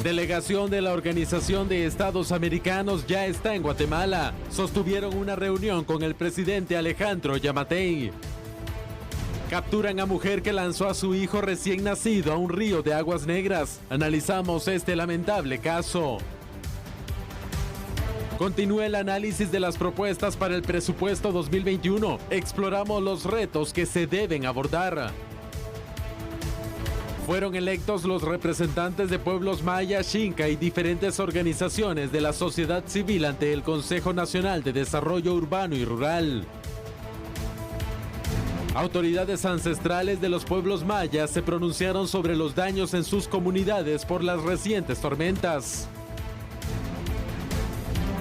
Delegación de la Organización de Estados Americanos ya está en Guatemala. Sostuvieron una reunión con el presidente Alejandro Yamatei. Capturan a mujer que lanzó a su hijo recién nacido a un río de aguas negras. Analizamos este lamentable caso. Continúa el análisis de las propuestas para el presupuesto 2021. Exploramos los retos que se deben abordar. Fueron electos los representantes de pueblos maya, xinca y diferentes organizaciones de la sociedad civil ante el Consejo Nacional de Desarrollo Urbano y Rural. Autoridades ancestrales de los pueblos mayas se pronunciaron sobre los daños en sus comunidades por las recientes tormentas.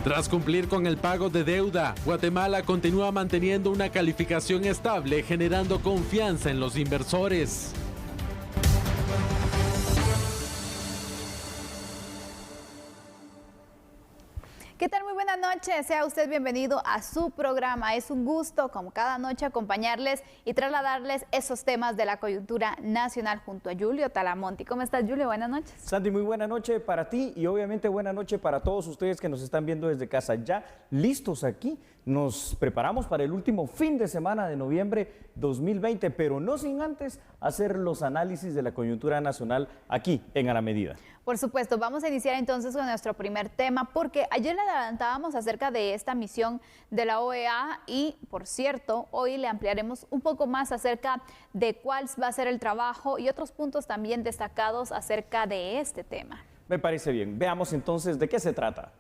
Tras cumplir con el pago de deuda, Guatemala continúa manteniendo una calificación estable, generando confianza en los inversores. ¿Qué tal? Muy buenas noches, sea usted bienvenido a su programa. Es un gusto, como cada noche, acompañarles y trasladarles esos temas de la coyuntura nacional junto a Julio Talamonti. ¿Cómo estás, Julio? Buenas noches. Sandy, muy buena noche para ti y obviamente buena noche para todos ustedes que nos están viendo desde casa. Ya listos aquí, nos preparamos para el último fin de semana de noviembre 2020, pero no sin antes hacer los análisis de la coyuntura nacional aquí en A la Medida. Por supuesto, vamos a iniciar entonces con nuestro primer tema, porque ayer le adelantábamos acerca de esta misión de la OEA y, por cierto, hoy le ampliaremos un poco más acerca de cuál va a ser el trabajo y otros puntos también destacados acerca de este tema. Me parece bien. Veamos entonces de qué se trata.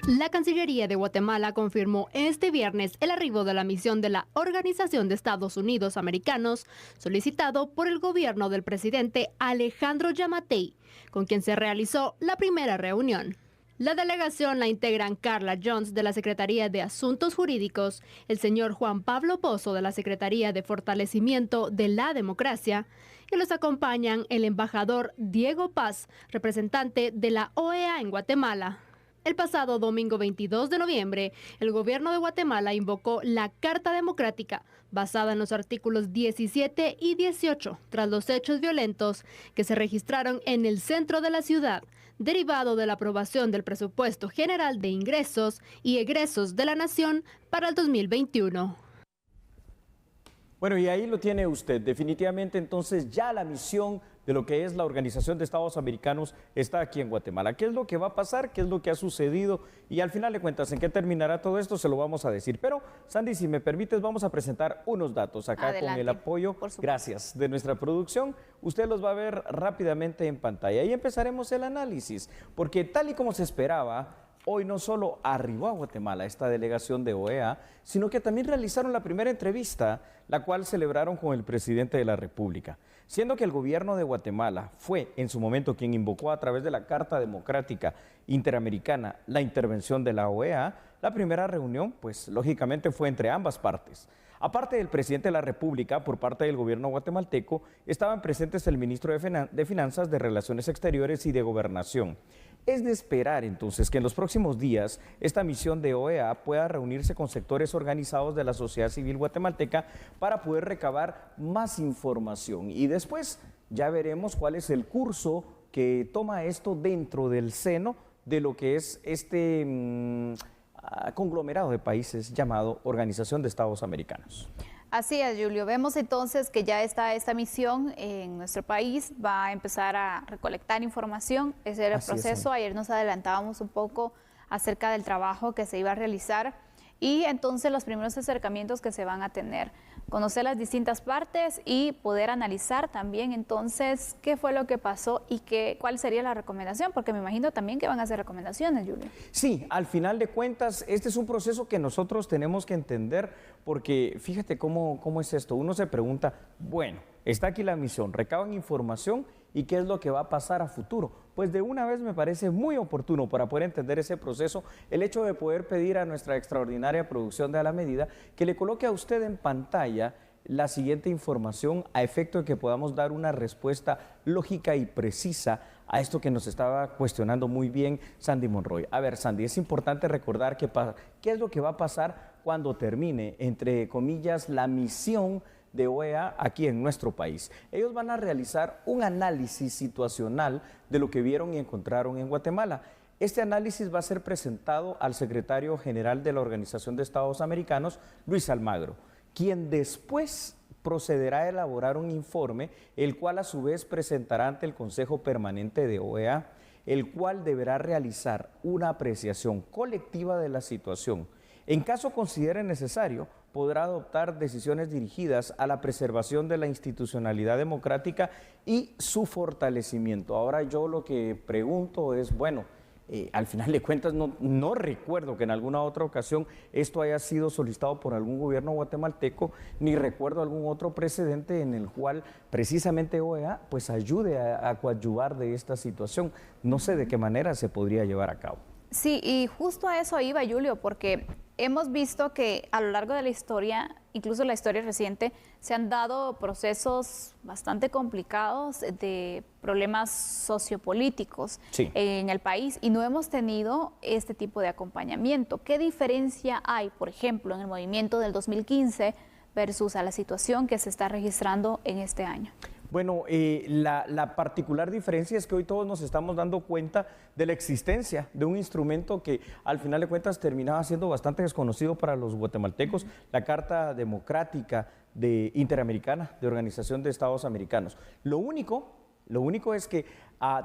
La Cancillería de Guatemala confirmó este viernes el arribo de la misión de la Organización de Estados Unidos Americanos, solicitado por el gobierno del presidente Alejandro Yamatei, con quien se realizó la primera reunión. La delegación la integran Carla Jones de la Secretaría de Asuntos Jurídicos, el señor Juan Pablo Pozo de la Secretaría de Fortalecimiento de la Democracia, y los acompañan el embajador Diego Paz, representante de la OEA en Guatemala. El pasado domingo 22 de noviembre, el gobierno de Guatemala invocó la Carta Democrática, basada en los artículos 17 y 18, tras los hechos violentos que se registraron en el centro de la ciudad, derivado de la aprobación del Presupuesto General de Ingresos y Egresos de la Nación para el 2021. Bueno, y ahí lo tiene usted. Definitivamente, entonces, ya la misión de lo que es la Organización de Estados Americanos está aquí en Guatemala. ¿Qué es lo que va a pasar? ¿Qué es lo que ha sucedido? Y al final de cuentas, ¿en qué terminará todo esto? Se lo vamos a decir. Pero, Sandy, si me permites, vamos a presentar unos datos acá. Adelante, con el apoyo, gracias, de nuestra producción. Usted los va a ver rápidamente en pantalla. Y empezaremos el análisis, porque tal y como se esperaba, hoy no solo arribó a Guatemala esta delegación de OEA, sino que también realizaron la primera entrevista, la cual celebraron con el presidente de la República. Siendo que el gobierno de Guatemala fue en su momento quien invocó a través de la Carta Democrática Interamericana la intervención de la OEA, la primera reunión, pues lógicamente fue entre ambas partes. Aparte del presidente de la República, por parte del gobierno guatemalteco, estaban presentes el ministro de Finanzas, de Relaciones Exteriores y de Gobernación. Es de esperar entonces que en los próximos días esta misión de OEA pueda reunirse con sectores organizados de la sociedad civil guatemalteca para poder recabar más información y después ya veremos cuál es el curso que toma esto dentro del seno de lo que es este conglomerado de países llamado Organización de Estados Americanos. Así es, Julio. Vemos entonces que ya está esta misión en nuestro país, va a empezar a recolectar información, ese era el proceso. Ayer nos adelantábamos un poco acerca del trabajo que se iba a realizar y entonces los primeros acercamientos que se van a tener, conocer las distintas partes y poder analizar también entonces qué fue lo que pasó y cuál sería la recomendación, porque me imagino también que van a hacer recomendaciones, Julio. Sí, al final de cuentas, este es un proceso que nosotros tenemos que entender, porque fíjate cómo es esto. Uno se pregunta, bueno, está aquí la misión, recaban información y qué es lo que va a pasar a futuro. Pues de una vez me parece muy oportuno para poder entender ese proceso, el hecho de poder pedir a nuestra extraordinaria producción de A la Medida que le coloque a usted en pantalla la siguiente información a efecto de que podamos dar una respuesta lógica y precisa a esto que nos estaba cuestionando muy bien Sandy Monroy. A ver, Sandy, es importante recordar qué es lo que va a pasar cuando termine, entre comillas, la misión de OEA aquí en nuestro país. Ellos van a realizar un análisis situacional de lo que vieron y encontraron en Guatemala. Este análisis va a ser presentado al secretario general de la Organización de Estados Americanos, Luis Almagro, quien después procederá a elaborar un informe, el cual a su vez presentará ante el Consejo Permanente de OEA, el cual deberá realizar una apreciación colectiva de la situación. En caso considere necesario, podrá adoptar decisiones dirigidas a la preservación de la institucionalidad democrática y su fortalecimiento. Ahora yo lo que pregunto es, bueno, al final de cuentas no recuerdo que en alguna otra ocasión esto haya sido solicitado por algún gobierno guatemalteco, ni recuerdo algún otro precedente en el cual precisamente OEA pues ayude a coadyuvar de esta situación. No sé de qué manera se podría llevar a cabo. Sí, y justo a eso iba, Julio, porque hemos visto que a lo largo de la historia, incluso la historia reciente, se han dado procesos bastante complicados de problemas sociopolíticos en el país y no hemos tenido este tipo de acompañamiento. ¿Qué diferencia hay, por ejemplo, en el movimiento del 2015 versus a la situación que se está registrando en este año? Bueno, la particular diferencia es que hoy todos nos estamos dando cuenta de la existencia de un instrumento que al final de cuentas terminaba siendo bastante desconocido para los guatemaltecos, la Carta Democrática Interamericana de Organización de Estados Americanos. Lo único es que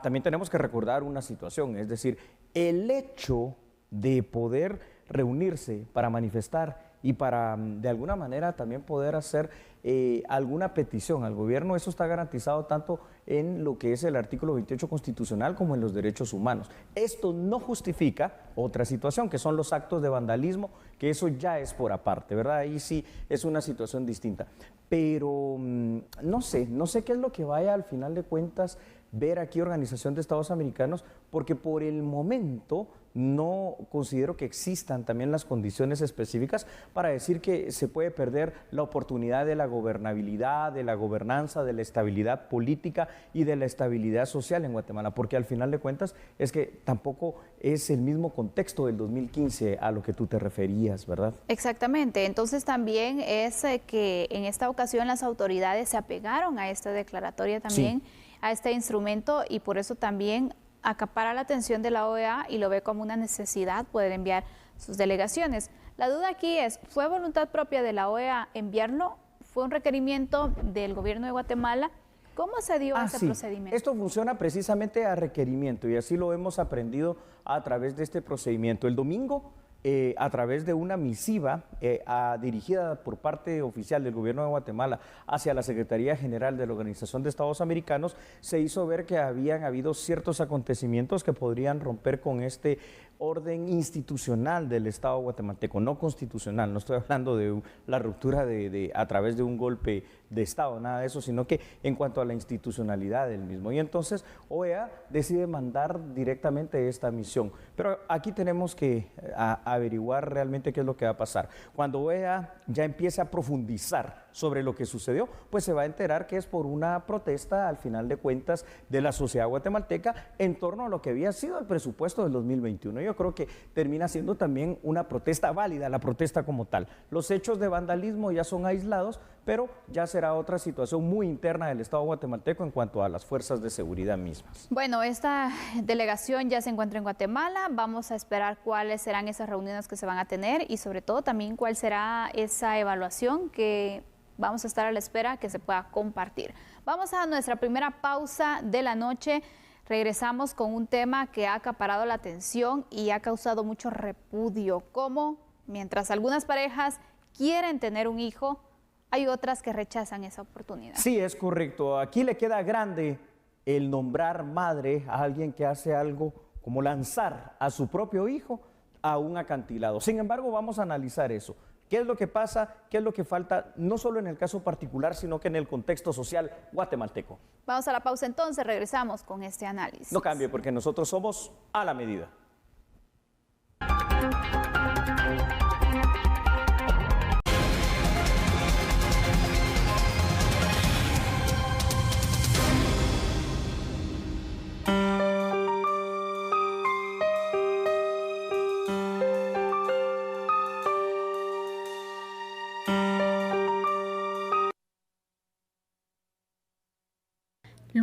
también tenemos que recordar una situación, es decir, el hecho de poder reunirse para manifestar y para de alguna manera también poder hacer alguna petición al gobierno, eso está garantizado tanto en lo que es el artículo 28 constitucional como en los derechos humanos. Esto no justifica otra situación, que son los actos de vandalismo, que eso ya es por aparte, ¿verdad? Ahí sí es una situación distinta. Pero no sé qué es lo que vaya al final de cuentas ver aquí Organización de Estados Americanos, porque por el momento no considero que existan también las condiciones específicas para decir que se puede perder la oportunidad de la gobernabilidad, de la gobernanza, de la estabilidad política y de la estabilidad social en Guatemala, porque al final de cuentas es que tampoco es el mismo contexto del 2015 a lo que tú te referías, ¿verdad? Exactamente, entonces también es que en esta ocasión las autoridades se apegaron a esta declaratoria también, a este instrumento, y por eso también acapara la atención de la OEA y lo ve como una necesidad poder enviar sus delegaciones. La duda aquí es, ¿fue voluntad propia de la OEA enviarlo? ¿Fue un requerimiento del gobierno de Guatemala? ¿Cómo se dio ese procedimiento? Esto funciona precisamente a requerimiento y así lo hemos aprendido a través de este procedimiento. El domingo, a través de una misiva dirigida por parte oficial del gobierno de Guatemala hacia la Secretaría General de la Organización de Estados Americanos, se hizo ver que habían habido ciertos acontecimientos que podrían romper con este orden institucional del Estado guatemalteco, no constitucional. No estoy hablando de la ruptura a través de un golpe de Estado, nada de eso, sino que en cuanto a la institucionalidad del mismo. Y entonces OEA decide mandar directamente esta misión. Pero aquí tenemos que averiguar realmente qué es lo que va a pasar. Cuando OEA ya empiece a profundizar sobre lo que sucedió, pues se va a enterar que es por una protesta, al final de cuentas, de la sociedad guatemalteca en torno a lo que había sido el presupuesto del 2021. Yo creo que termina siendo también una protesta válida, la protesta como tal. Los hechos de vandalismo ya son aislados, pero ya será otra situación muy interna del Estado guatemalteco en cuanto a las fuerzas de seguridad mismas. Bueno, esta delegación ya se encuentra en Guatemala. Vamos a esperar cuáles serán esas reuniones que se van a tener y sobre todo también cuál será esa evaluación que vamos a estar a la espera que se pueda compartir. Vamos a nuestra primera pausa de la noche. Regresamos con un tema que ha acaparado la atención y ha causado mucho repudio. Como mientras algunas parejas quieren tener un hijo, hay otras que rechazan esa oportunidad. Sí, es correcto. Aquí le queda grande el nombrar madre a alguien que hace algo como lanzar a su propio hijo a un acantilado. Sin embargo, vamos a analizar eso. ¿Qué es lo que pasa? ¿Qué es lo que falta? No solo en el caso particular, sino que en el contexto social guatemalteco. Vamos a la pausa entonces, regresamos con este análisis. No cambie, porque nosotros somos a la medida.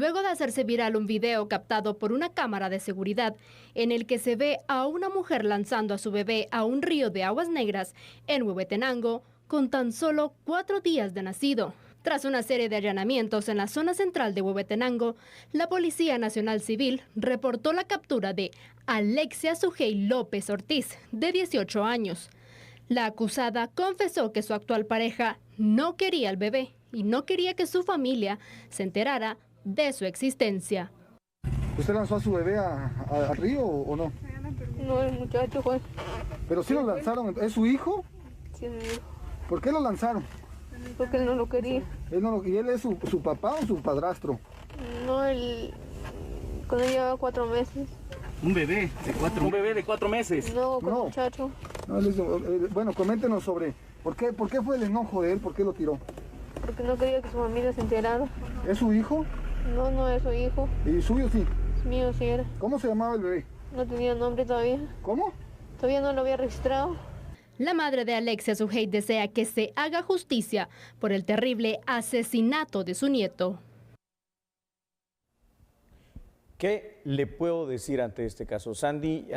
luego de hacerse viral un video captado por una cámara de seguridad en el que se ve a una mujer lanzando a su bebé a un río de aguas negras en Huehuetenango con tan solo 4 días de nacido. Tras una serie de allanamientos en la zona central de Huehuetenango, la Policía Nacional Civil reportó la captura de Alexia Sujei López Ortiz, de 18 años. La acusada confesó que su actual pareja no quería al bebé y no quería que su familia se enterara de su existencia. ¿Usted lanzó a su bebé al río o no? No, el muchacho fue. Pero sí lo lanzaron, ¿es su hijo? Sí, es mi hijo. ¿Por qué lo lanzaron? Porque él no lo quería. ¿Y él es su papá o su padrastro? No, cuando llevaba 4 meses. Un bebé de 4 meses. No, con No. el muchacho. No, bueno, coméntenos sobre por qué fue el enojo de él, por qué lo tiró. Porque no quería que su familia se enterara. ¿Es su hijo? No, no es su hijo. ¿Y suyo sí? Es mío, sí era. ¿Cómo se llamaba el bebé? No tenía nombre todavía. ¿Cómo? Todavía no lo había registrado. La madre de Alexia Sujei desea que se haga justicia por el terrible asesinato de su nieto. ¿Qué le puedo decir ante este caso? Sandy,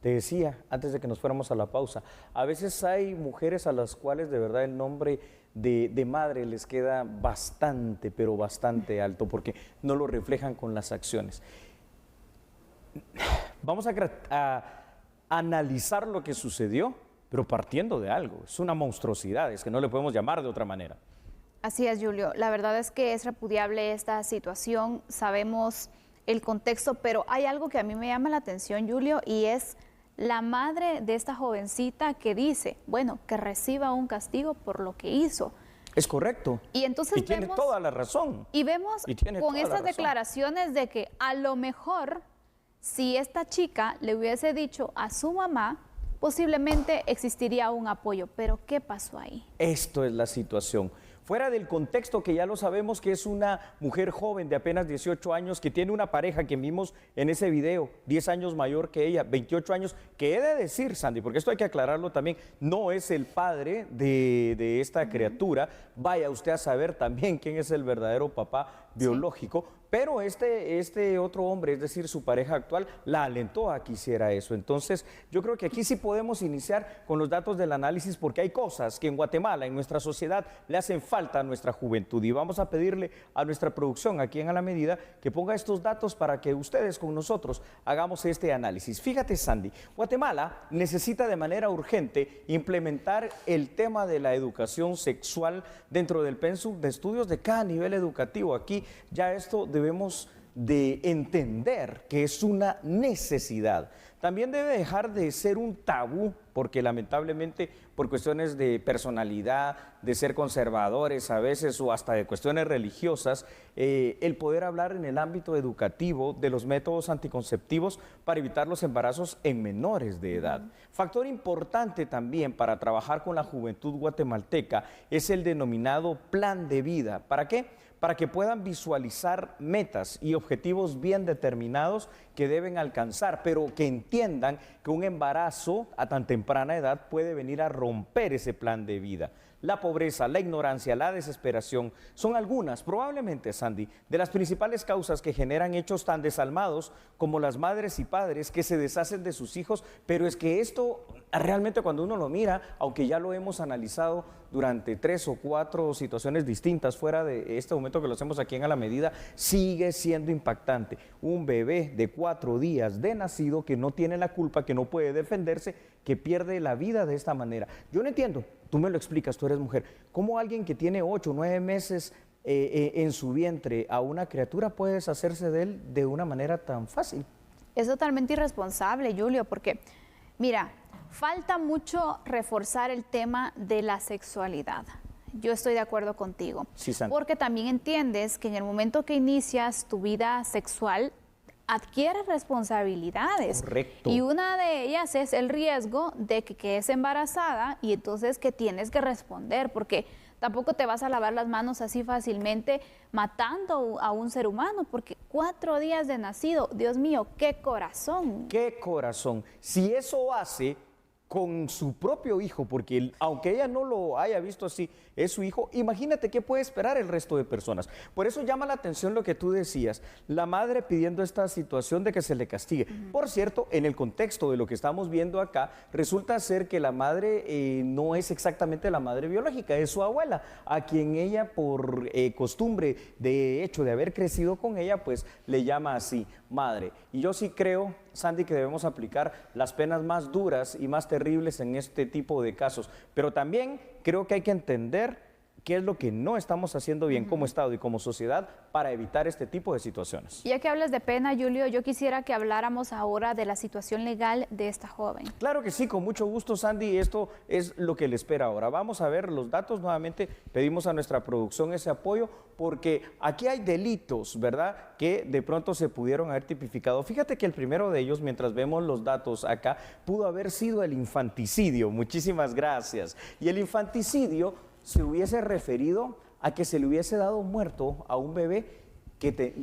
te decía antes de que nos fuéramos a la pausa, a veces hay mujeres a las cuales de verdad el nombre de madre les queda bastante, pero bastante alto, porque no lo reflejan con las acciones. Vamos a analizar lo que sucedió, pero partiendo de algo. Es una monstruosidad, es que no le podemos llamar de otra manera. Así es, Julio. La verdad es que es repudiable esta situación. Sabemos el contexto, pero hay algo que a mí me llama la atención, Julio, y es la madre de esta jovencita que dice, bueno, que reciba un castigo por lo que hizo. Es correcto. Y entonces tiene toda la razón. Y vemos con estas declaraciones de que a lo mejor, si esta chica le hubiese dicho a su mamá, posiblemente existiría un apoyo. Pero ¿qué pasó ahí? Esto es la situación. Fuera del contexto que ya lo sabemos que es una mujer joven de apenas 18 años que tiene una pareja que vimos en ese video, 10 años mayor que ella, 28 años, que he de decir, Sandy, porque esto hay que aclararlo también, no es el padre de esta criatura, vaya usted a saber también quién es el verdadero papá biológico, pero este otro hombre, es decir, su pareja actual, la alentó a que hiciera eso. Entonces, yo creo que aquí sí podemos iniciar con los datos del análisis porque hay cosas que en Guatemala, en nuestra sociedad, le hacen falta a nuestra juventud. Y vamos a pedirle a nuestra producción aquí en A la Medida que ponga estos datos para que ustedes con nosotros hagamos este análisis. Fíjate, Sandy, Guatemala necesita de manera urgente implementar el tema de la educación sexual dentro del pensum de estudios de cada nivel educativo. Aquí ya esto debemos de entender que es una necesidad. También debe dejar de ser un tabú, porque lamentablemente por cuestiones de personalidad, de ser conservadores a veces o hasta de cuestiones religiosas, el poder hablar en el ámbito educativo de los métodos anticonceptivos para evitar los embarazos en menores de edad. Factor importante también para trabajar con la juventud guatemalteca es el denominado plan de vida. ¿Para qué? Para que puedan visualizar metas y objetivos bien determinados que deben alcanzar, pero que entiendan que un embarazo a tan temprana edad puede venir a romper ese plan de vida. La pobreza, la ignorancia, la desesperación son algunas, probablemente, Sandy, de las principales causas que generan hechos tan desalmados como las madres y padres que se deshacen de sus hijos, pero es que esto realmente cuando uno lo mira, aunque ya lo hemos analizado durante 3 o 4 situaciones distintas fuera de este momento que lo hacemos aquí en A la Medida, sigue siendo impactante. Un bebé de 4 días de nacido que no tiene la culpa, que no puede defenderse, que pierde la vida de esta manera. Yo no entiendo, tú me lo explicas, tú eres mujer, ¿cómo alguien que tiene 8 o 9 meses en su vientre a una criatura puede deshacerse de él de una manera tan fácil? Es totalmente irresponsable, Julio, porque, mira, falta mucho reforzar el tema de la sexualidad. Yo estoy de acuerdo contigo. Sí, Sandy. Porque también entiendes que en el momento que inicias tu vida sexual, adquieres responsabilidades. Correcto. Y una de ellas es el riesgo de que quedes embarazada y entonces que tienes que responder, porque tampoco te vas a lavar las manos así fácilmente matando a un ser humano, porque 4 días de nacido, Dios mío, qué corazón. ¡Qué corazón! Si eso hace con su propio hijo, porque aunque ella no lo haya visto así, es su hijo, imagínate qué puede esperar el resto de personas. Por eso llama la atención lo que tú decías, la madre pidiendo esta situación de que se le castigue. Por cierto, en el contexto de lo que estamos viendo acá, resulta ser que la madre no es exactamente la madre biológica, es su abuela, a quien ella por costumbre, de hecho de haber crecido con ella, pues le llama así, madre. Y yo sí creo, Sandy, que debemos aplicar las penas más duras y más terribles en este tipo de casos. Pero también creo que hay que entender qué es lo que no estamos haciendo bien como Estado y como sociedad para evitar este tipo de situaciones. Ya que hablas de pena, Julio, yo quisiera que habláramos ahora de la situación legal de esta joven. Claro que sí, con mucho gusto, Sandy, esto es lo que le espera ahora. Vamos a ver los datos nuevamente, pedimos a nuestra producción ese apoyo, porque aquí hay delitos, ¿verdad?, que de pronto se pudieron haber tipificado. Fíjate que el primero de ellos, mientras vemos los datos acá, pudo haber sido el infanticidio. Muchísimas gracias. Y el infanticidio se hubiese referido a que se le hubiese dado muerto a un bebé que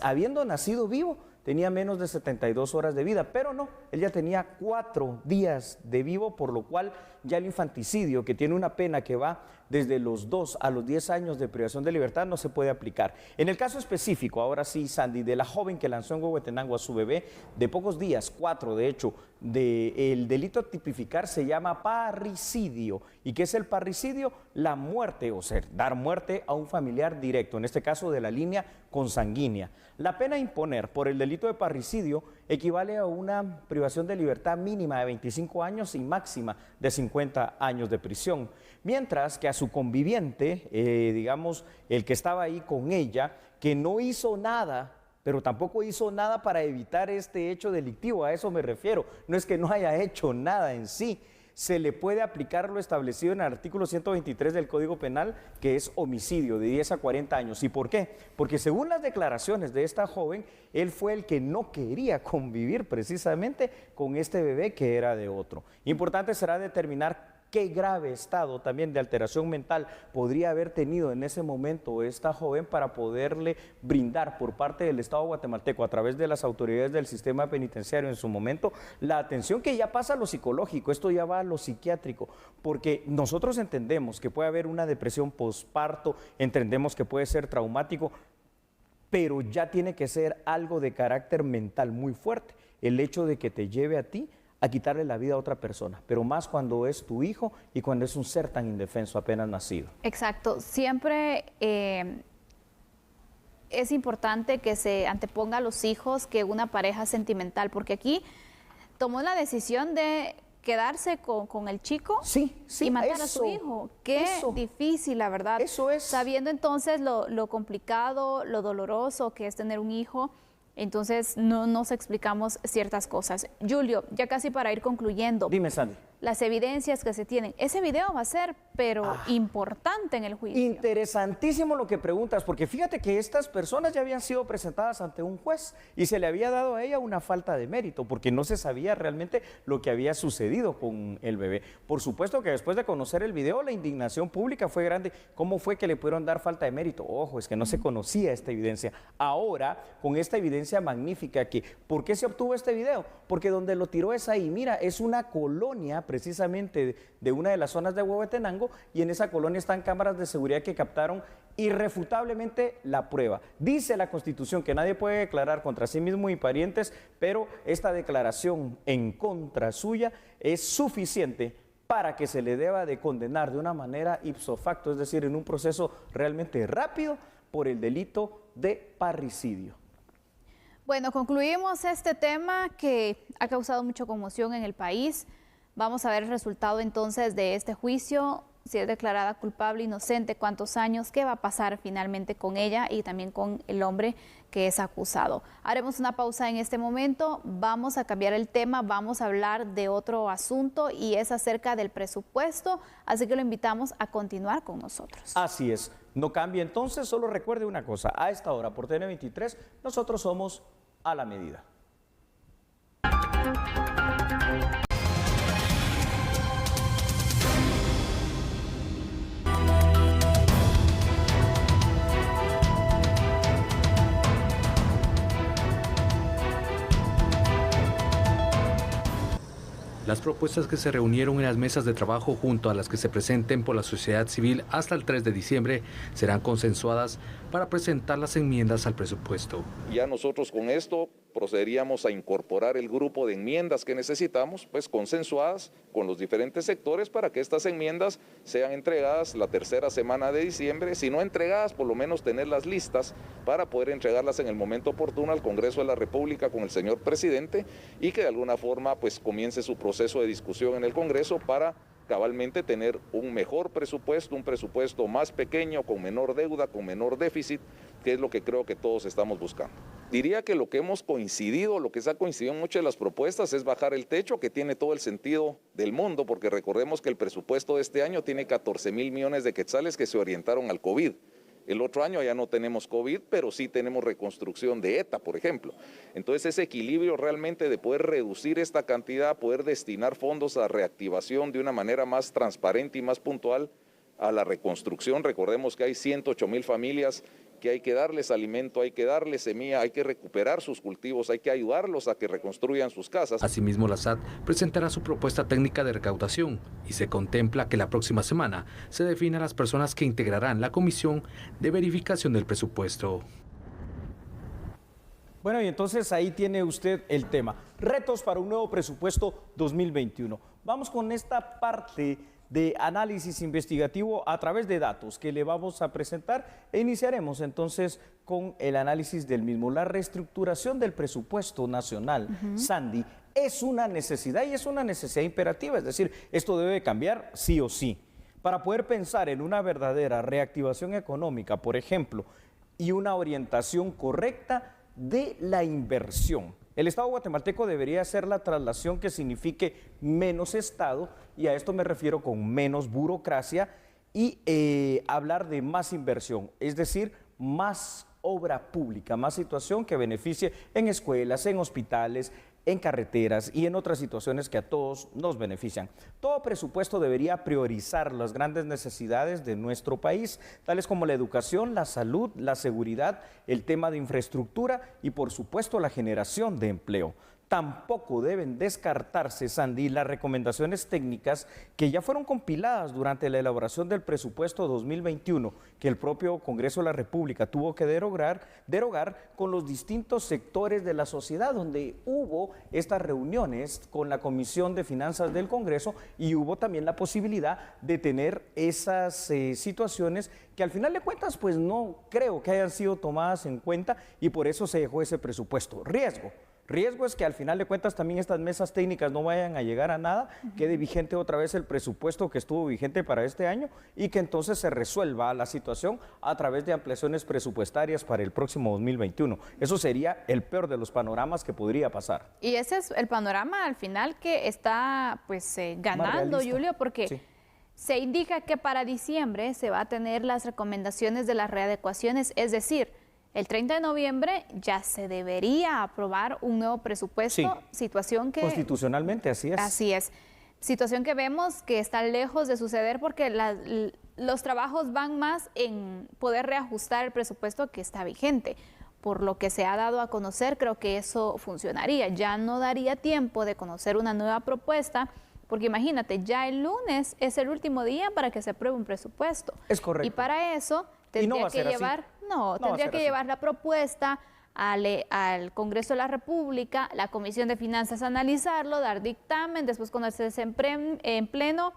habiendo nacido vivo, tenía menos de 72 horas de vida, pero no, él ya tenía 4 días de vivo, por lo cual ya el infanticidio, que tiene una pena que va desde los 2 a los 10 años de privación de libertad, no se puede aplicar. En el caso específico, ahora sí, Sandy, de la joven que lanzó en Huehuetenango a su bebé de pocos días, 4 de hecho, el delito a tipificar se llama parricidio. ¿Y qué es el parricidio? La muerte, o sea, dar muerte a un familiar directo, en este caso de la línea consanguínea. La pena a imponer por el delito de parricidio equivale a una privación de libertad mínima de 25 años y máxima de 50 años de prisión. Mientras que a su conviviente, digamos, el que estaba ahí con ella, que no hizo nada, pero tampoco hizo nada para evitar este hecho delictivo, a eso me refiero, no es que no haya hecho nada en sí, se le puede aplicar lo establecido en el artículo 123 del Código Penal, que es homicidio de 10 a 40 años. ¿Y por qué? Porque según las declaraciones de esta joven, él fue el que no quería convivir precisamente con este bebé que era de otro. Importante será determinar qué grave estado también de alteración mental podría haber tenido en ese momento esta joven para poderle brindar por parte del Estado guatemalteco a través de las autoridades del sistema penitenciario en su momento la atención que ya pasa a lo psicológico, esto ya va a lo psiquiátrico, porque nosotros entendemos que puede haber una depresión posparto, entendemos que puede ser traumático, pero ya tiene que ser algo de carácter mental muy fuerte, el hecho de que te lleve a ti a quitarle la vida a otra persona, pero más cuando es tu hijo y cuando es un ser tan indefenso apenas nacido. Exacto, siempre es importante que se anteponga a los hijos que una pareja sentimental, porque aquí tomó la decisión de quedarse con el chico y matar a su hijo. Qué difícil, la verdad. Eso es. Sabiendo entonces lo complicado, lo doloroso que es tener un hijo, entonces no nos explicamos ciertas cosas. Julio, ya casi para ir concluyendo. Dime, Sandy. Las evidencias que se tienen. Ese video va a ser, pero importante en el juicio. Interesantísimo lo que preguntas, porque fíjate que estas personas ya habían sido presentadas ante un juez y se le había dado a ella una falta de mérito, porque no se sabía realmente lo que había sucedido con el bebé. Por supuesto que después de conocer el video, la indignación pública fue grande. ¿Cómo fue que le pudieron dar falta de mérito? Ojo, es que no se conocía esta evidencia. Ahora, con esta evidencia magnífica que, ¿por qué se obtuvo este video? Porque donde lo tiró es ahí, mira, es una colonia precisamente de una de las zonas de Huehuetenango, y en esa colonia están cámaras de seguridad que captaron irrefutablemente la prueba. Dice la Constitución que nadie puede declarar contra sí mismo y parientes, pero esta declaración en contra suya es suficiente para que se le deba de condenar de una manera ipso facto, es decir, en un proceso realmente rápido por el delito de parricidio. Bueno, concluimos este tema que ha causado mucha conmoción en el país. Vamos a ver el resultado entonces de este juicio, si es declarada culpable, inocente, cuántos años, qué va a pasar finalmente con ella y también con el hombre que es acusado. Haremos una pausa en este momento, vamos a cambiar el tema, vamos a hablar de otro asunto y es acerca del presupuesto, así que lo invitamos a continuar con nosotros. Así es, no cambie entonces, solo recuerde una cosa, a esta hora por TN23 nosotros somos a la medida. Las propuestas que se reunieron en las mesas de trabajo junto a las que se presenten por la sociedad civil hasta el 3 de diciembre serán consensuadas para presentar las enmiendas al presupuesto. Ya nosotros con esto procederíamos a incorporar el grupo de enmiendas que necesitamos, pues consensuadas con los diferentes sectores para que estas enmiendas sean entregadas la tercera semana de diciembre, si no entregadas, por lo menos tenerlas listas para poder entregarlas en el momento oportuno al Congreso de la República con el señor presidente y que de alguna forma pues comience su proceso de discusión en el Congreso para cabalmente tener un mejor presupuesto, un presupuesto más pequeño, con menor deuda, con menor déficit, que es lo que creo que todos estamos buscando. Diría que lo que hemos coincidido, lo que se ha coincidido en muchas de las propuestas es bajar el techo, que tiene todo el sentido del mundo, porque recordemos que el presupuesto de este año tiene 14,000 millones de quetzales que se orientaron al COVID. El otro año ya no tenemos COVID, pero sí tenemos reconstrucción de ETA, por ejemplo. Entonces ese equilibrio realmente de poder reducir esta cantidad, poder destinar fondos a reactivación de una manera más transparente y más puntual a la reconstrucción. Recordemos que hay 108,000 familias que hay que darles alimento, hay que darles semilla, hay que recuperar sus cultivos, hay que ayudarlos a que reconstruyan sus casas. Asimismo, la SAT presentará su propuesta técnica de recaudación y se contempla que la próxima semana se definen las personas que integrarán la comisión de verificación del presupuesto. Bueno, y entonces ahí tiene usted el tema. Retos para un nuevo presupuesto 2021. Vamos con esta parte de análisis investigativo a través de datos que le vamos a presentar e iniciaremos entonces con el análisis del mismo. La reestructuración del presupuesto nacional, Sandy, es una necesidad y es una necesidad imperativa, es decir, esto debe cambiar sí o sí. Para poder pensar en una verdadera reactivación económica, por ejemplo, y una orientación correcta de la inversión. El Estado guatemalteco debería hacer la traslación que signifique menos Estado, y a esto me refiero con menos burocracia, y hablar de más inversión, es decir, más obra pública, más situación que beneficie en escuelas, en hospitales, en carreteras y en otras situaciones que a todos nos benefician. Todo presupuesto debería priorizar las grandes necesidades de nuestro país, tales como la educación, la salud, la seguridad, el tema de infraestructura y por supuesto la generación de empleo. Tampoco deben descartarse, Sandy, las recomendaciones técnicas que ya fueron compiladas durante la elaboración del presupuesto 2021, que el propio Congreso de la República tuvo que derogar con los distintos sectores de la sociedad, donde hubo estas reuniones con la Comisión de Finanzas del Congreso y hubo también la posibilidad de tener esas situaciones que al final de cuentas pues no creo que hayan sido tomadas en cuenta y por eso se dejó ese presupuesto. Riesgo es que al final de cuentas también estas mesas técnicas no vayan a llegar a nada, quede vigente otra vez el presupuesto que estuvo vigente para este año y que entonces se resuelva la situación a través de ampliaciones presupuestarias para el próximo 2021. Eso sería el peor de los panoramas que podría pasar. Y ese es el panorama al final que está pues ganando, Julio, porque sí, se indica que para diciembre se va a tener las recomendaciones de las readecuaciones, es decir, el 30 de noviembre ya se debería aprobar un nuevo presupuesto, sí, situación que... Constitucionalmente, así es. Así es. Situación que vemos que está lejos de suceder porque los trabajos van más en poder reajustar el presupuesto que está vigente. Por lo que se ha dado a conocer, creo que eso funcionaría. Ya no daría tiempo de conocer una nueva propuesta, porque imagínate, ya el lunes es el último día para que se apruebe un presupuesto. Es correcto. Y para eso tendría que llevar la propuesta al Congreso de la República, la Comisión de Finanzas analizarlo, dar dictamen, después conocerse en pleno.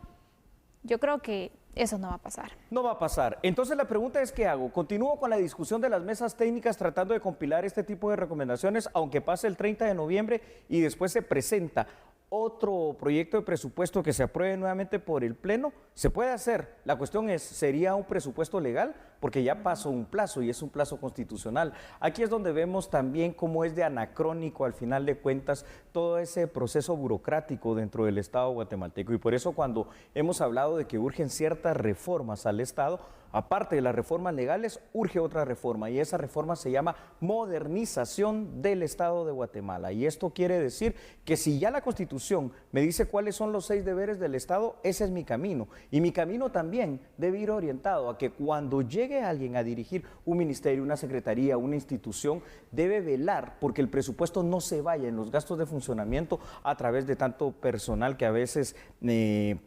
Yo creo que eso no va a pasar. No va a pasar. Entonces la pregunta es, ¿qué hago? ¿Continúo con la discusión de las mesas técnicas tratando de compilar este tipo de recomendaciones, aunque pase el 30 de noviembre y después se presenta otro proyecto de presupuesto que se apruebe nuevamente por el Pleno? Se puede hacer. La cuestión es, ¿sería un presupuesto legal? Porque ya pasó un plazo y es un plazo constitucional. Aquí es donde vemos también cómo es de anacrónico al final de cuentas todo ese proceso burocrático dentro del Estado guatemalteco. Y por eso cuando hemos hablado de que urgen ciertas reformas al Estado, aparte de las reformas legales, urge otra reforma, y esa reforma se llama modernización del Estado de Guatemala. Y esto quiere decir que si ya la Constitución me dice cuáles son los 6 deberes del Estado, ese es mi camino. Y mi camino también debe ir orientado a que cuando llegue alguien a dirigir un ministerio, una secretaría, una institución, debe velar porque el presupuesto no se vaya en los gastos de funcionamiento a través de tanto personal que a veces,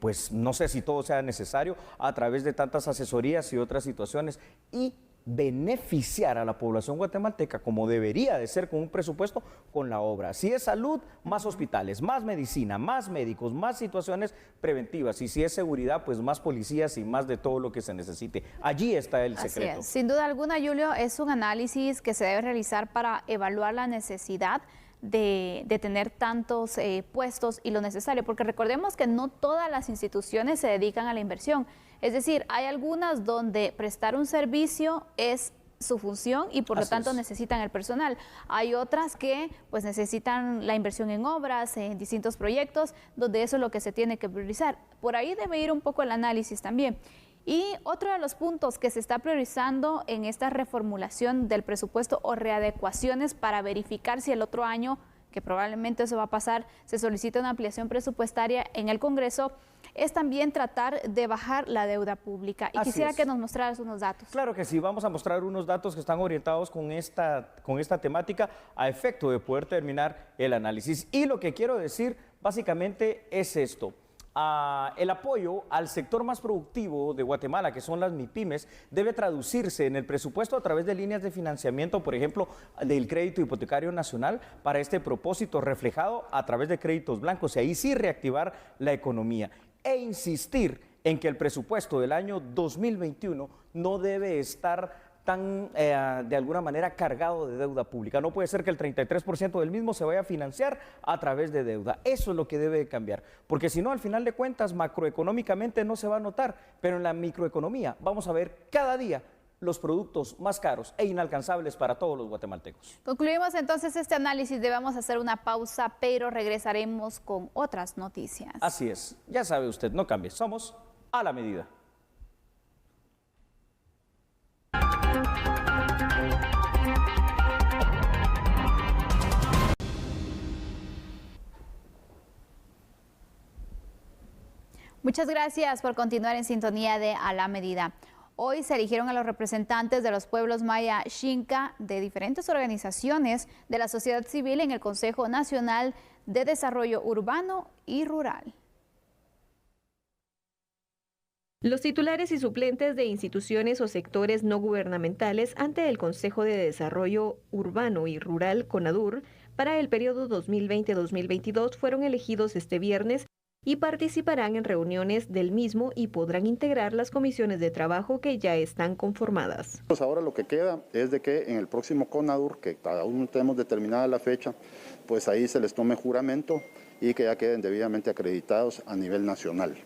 pues no sé si todo sea necesario, a través de tantas asesorías y otras situaciones, y beneficiar a la población guatemalteca como debería de ser con un presupuesto con la obra. Si es salud, más hospitales, más medicina, más médicos, más situaciones preventivas, y si es seguridad, pues más policías y más de todo lo que se necesite. Allí está el secreto. Así es. Sin duda alguna, Julio, es un análisis que se debe realizar para evaluar la necesidad de tener tantos puestos y lo necesario, porque recordemos que no todas las instituciones se dedican a la inversión. Es decir, hay algunas donde prestar un servicio es su función y por lo tanto necesitan el personal. Hay otras que pues necesitan la inversión en obras, en distintos proyectos, donde eso es lo que se tiene que priorizar. Por ahí debe ir un poco el análisis también. Y otro de los puntos que se está priorizando en esta reformulación del presupuesto o readecuaciones para verificar si el otro año, que probablemente eso va a pasar, se solicita una ampliación presupuestaria en el Congreso, es también tratar de bajar la deuda pública. Y quisiera que nos mostraras unos datos. Claro que sí, vamos a mostrar unos datos que están orientados con esta temática a efecto de poder terminar el análisis. Y lo que quiero decir básicamente es esto. El apoyo al sector más productivo de Guatemala, que son las MIPYMES, debe traducirse en el presupuesto a través de líneas de financiamiento, por ejemplo, del crédito hipotecario nacional para este propósito, reflejado a través de créditos blancos, y ahí sí reactivar la economía. E insistir en que el presupuesto del año 2021 no debe estar tan, de alguna manera, cargado de deuda pública. No puede ser que el 33% del mismo se vaya a financiar a través de deuda. Eso es lo que debe cambiar, porque si no, al final de cuentas, macroeconómicamente no se va a notar, pero en la microeconomía vamos a ver cada día los productos más caros e inalcanzables para todos los guatemaltecos. Concluimos entonces este análisis, debemos hacer una pausa, pero regresaremos con otras noticias. Así es, ya sabe usted, no cambie, somos a la medida. Muchas gracias por continuar en sintonía de A la Medida. Hoy se eligieron a los representantes de los pueblos maya Xinca de diferentes organizaciones de la sociedad civil en el Consejo Nacional de Desarrollo Urbano y Rural. Los titulares y suplentes de instituciones o sectores no gubernamentales ante el Consejo de Desarrollo Urbano y Rural, CONADUR, para el periodo 2020-2022 fueron elegidos este viernes y participarán en reuniones del mismo y podrán integrar las comisiones de trabajo que ya están conformadas. Pues ahora lo que queda es de que en el próximo CONADUR, que aún no tenemos determinada la fecha, pues ahí se les tome juramento y que ya queden debidamente acreditados a nivel nacional.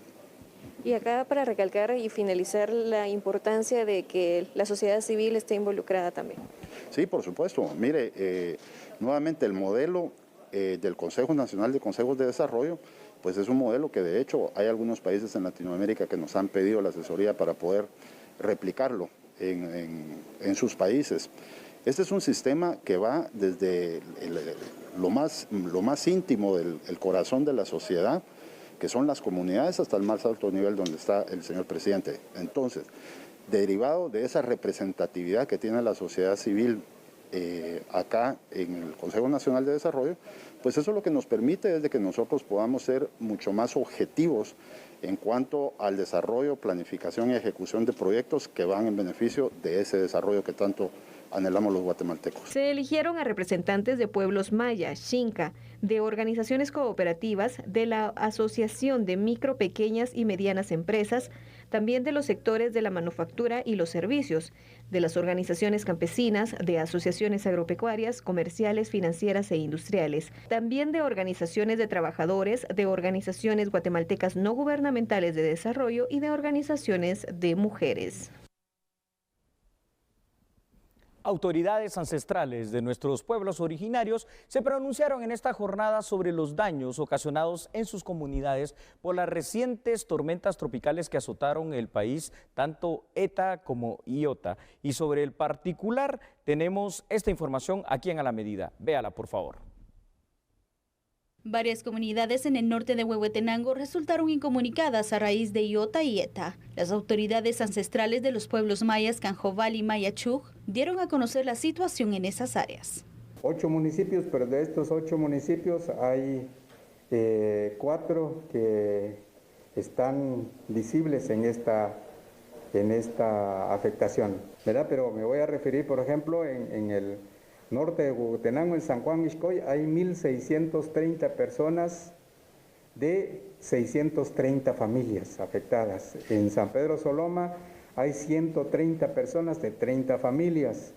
Y acá para recalcar y finalizar la importancia de que la sociedad civil esté involucrada también. Sí, por supuesto. Mire, nuevamente el modelo del Consejo Nacional de Consejos de Desarrollo, pues es un modelo que de hecho hay algunos países en Latinoamérica que nos han pedido la asesoría para poder replicarlo en sus países. Este es un sistema que va desde lo más íntimo del corazón de la sociedad, que son las comunidades, hasta el más alto nivel donde está el señor presidente. Entonces, derivado de esa representatividad que tiene la sociedad civil acá en el Consejo Nacional de Desarrollo, pues eso lo que nos permite es de que nosotros podamos ser mucho más objetivos en cuanto al desarrollo, planificación y ejecución de proyectos que van en beneficio de ese desarrollo que tanto anhelamos los guatemaltecos. Se eligieron a representantes de pueblos maya, Xinca, de organizaciones cooperativas, de la Asociación de Micro, Pequeñas y Medianas Empresas, también de los sectores de la manufactura y los servicios, de las organizaciones campesinas, de asociaciones agropecuarias, comerciales, financieras e industriales, también de organizaciones de trabajadores, de organizaciones guatemaltecas no gubernamentales de desarrollo y de organizaciones de mujeres. Autoridades ancestrales de nuestros pueblos originarios se pronunciaron en esta jornada sobre los daños ocasionados en sus comunidades por las recientes tormentas tropicales que azotaron el país, tanto ETA como Iota. Y sobre el particular tenemos esta información aquí en A la Medida. Véala, por favor. Varias comunidades en el norte de Huehuetenango resultaron incomunicadas a raíz de Iota y ETA. Las autoridades ancestrales de los pueblos mayas Canjobal y Mayachug dieron a conocer la situación en esas áreas. 8 municipios, pero de estos 8 municipios hay 4 que están visibles en esta afectación, ¿verdad? Pero me voy a referir, por ejemplo, en el norte de Huehuetenango, en San Juan Ixcoy, hay 1.630 personas de 630 familias afectadas. En San Pedro Soloma hay 130 personas de 30 familias.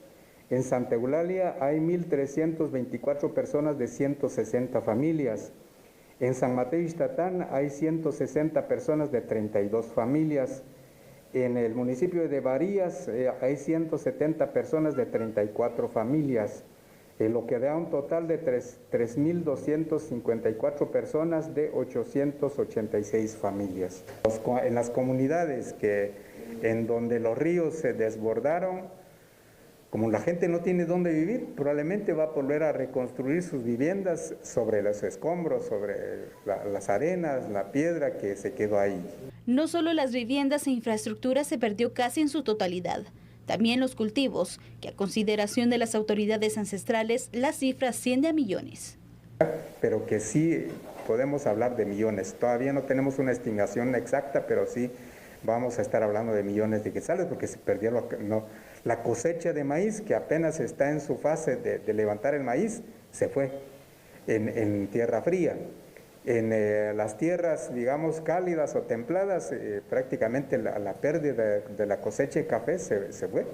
En Santa Eulalia hay 1.324 personas de 160 familias. En San Mateo Ixtatán hay 160 personas de 32 familias. En el municipio de Varías hay 170 personas de 34 familias, lo que da un total de 3.254 personas de 886 familias. En las comunidades en donde los ríos se desbordaron, como la gente no tiene dónde vivir, probablemente va a volver a reconstruir sus viviendas sobre los escombros, sobre las arenas, la piedra que se quedó ahí. No solo las viviendas e infraestructura se perdió casi en su totalidad, también los cultivos, que a consideración de las autoridades ancestrales, la cifra asciende a millones. Pero que sí podemos hablar de millones. Todavía no tenemos una estimación exacta, pero sí vamos a estar hablando de millones de quetzales porque se perdió la cosecha de maíz, que apenas está en su fase de levantar el maíz, se fue en tierra fría. En las tierras, digamos, cálidas o templadas, prácticamente la pérdida de la cosecha de café se fue,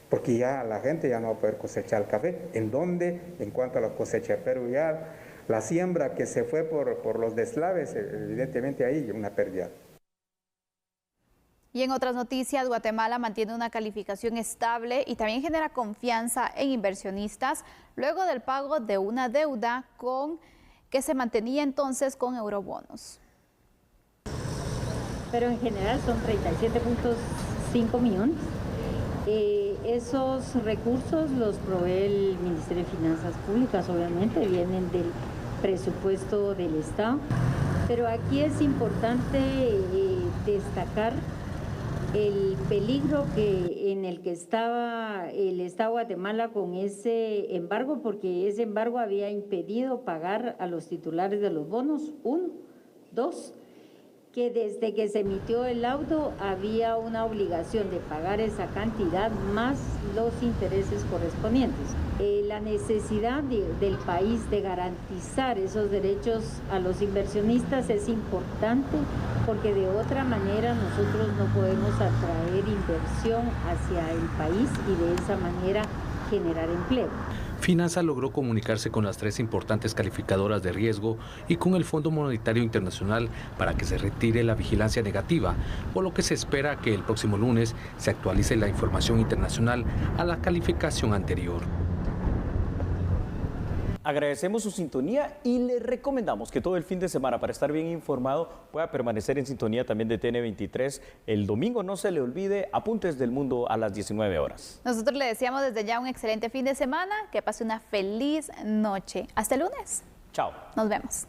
porque ya la gente ya no va a poder cosechar el café. ¿En dónde? En cuanto a la cosecha, pero ya la siembra que se fue por los deslaves, evidentemente ahí una pérdida. Y en otras noticias, Guatemala mantiene una calificación estable y también genera confianza en inversionistas luego del pago de una deuda que se mantenía entonces con eurobonos. Pero en general son 37.5 millones. Esos recursos los provee el Ministerio de Finanzas Públicas, obviamente, vienen del presupuesto del Estado. Pero aquí es importante destacar el peligro en el que estaba el Estado de Guatemala con ese embargo, porque ese embargo había impedido pagar a los titulares de los bonos, 1, 2, que desde que se emitió el laudo había una obligación de pagar esa cantidad más los intereses correspondientes. La necesidad del país de garantizar esos derechos a los inversionistas es importante porque de otra manera nosotros no podemos atraer inversión hacia el país y de esa manera generar empleo. Finanza logró comunicarse con las 3 importantes calificadoras de riesgo y con el Fondo Monetario Internacional para que se retire la vigilancia negativa, por lo que se espera que el próximo lunes se actualice la información internacional a la calificación anterior. Agradecemos su sintonía y le recomendamos que todo el fin de semana, para estar bien informado, pueda permanecer en sintonía también de TN23. El domingo, no se le olvide, Apuntes del Mundo a las 19 horas. Nosotros le deseamos desde ya un excelente fin de semana, que pase una feliz noche. Hasta el lunes. Chao. Nos vemos.